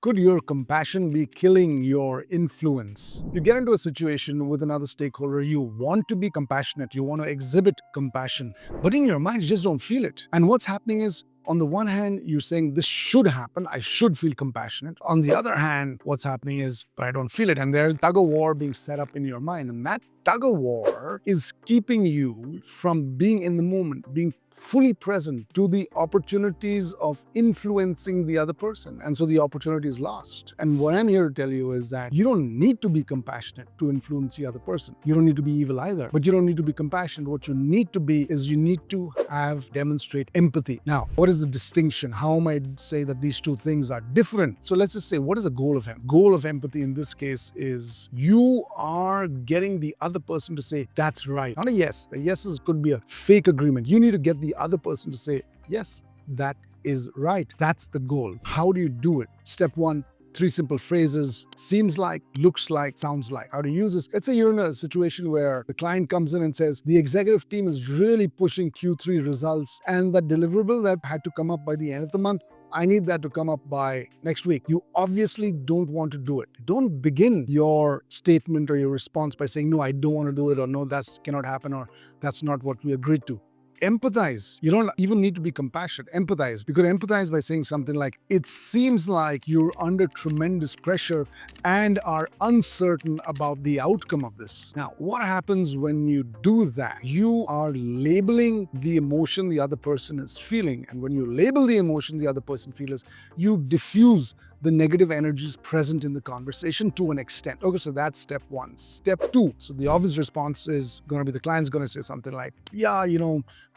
Could your compassion be killing your influence? You get into a situation with another stakeholder, you want to be compassionate, you want to exhibit compassion, but in your mind, you just don't feel it. And what's happening is, on the one hand, you're saying this should happen, I should feel compassionate. On the other hand, what's happening is, but I don't feel it. And there's tug of war being set up in your mind. And that tug of war is keeping you from being in the moment, being fully present to the opportunities of influencing the other person. And so the opportunity is lost. And what I'm here to tell you is that you don't need to be compassionate to influence the other person. You don't need to be evil either, but you don't need to be compassionate. What you need to be is you need to demonstrate empathy. Now, what is the distinction? How am I say that these two things are different? So let's just say, what is the goal of empathy? Goal of empathy in this case is you are getting the other person to say, that's right. Not a yes. A yes could be a fake agreement. You need to get the other person to say, yes, that is right. That's the goal. How do you do it? Step one, 3 simple phrases: seems like, looks like, sounds like. How to use this? Let's say you're in a situation where the client comes in and says, the executive team is really pushing Q3 results, and that deliverable that had to come up by the end of the month, I need that to come up by next week. You obviously don't want to do it. Don't begin your statement or your response by saying, no, I don't want to do it, or no, that cannot happen, or that's not what we agreed to. Empathize. You don't even need to be compassionate. Empathize. You could empathize by saying something like, it seems like you're under tremendous pressure and are uncertain about the outcome of this. Now, what happens when you do that? You are labeling the emotion the other person is feeling. And when you label the emotion the other person feels, you diffuse the negative energies present in the conversation to an extent. Okay, so that's step one. Step two. So the obvious response is going to be, the client's going to say something like, yeah,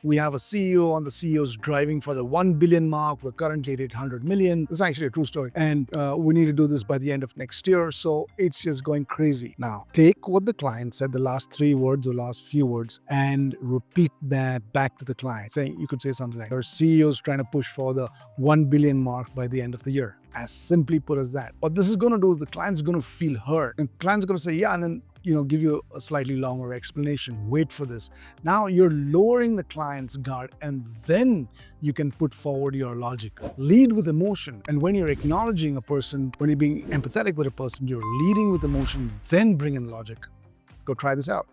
we have a CEO, and the CEO's driving for the 1 billion mark. We're currently at 800 million. This is actually a true story. And we need to do this by the end of next year. So it's just going crazy. Now, take what the client said, the last 3 words or last few words, and repeat that back to the client. You could say something like, our CEO's trying to push for the 1 billion mark by the end of the year. As simply put as that. What this is going to do is the client's going to feel hurt. And the client's going to say, yeah, and then give you a slightly longer explanation. Wait for this. Now you're lowering the client's guard, and then you can put forward your logic. Lead with emotion. And when you're acknowledging a person, when you're being empathetic with a person, you're leading with emotion, then bring in logic. Go try this out.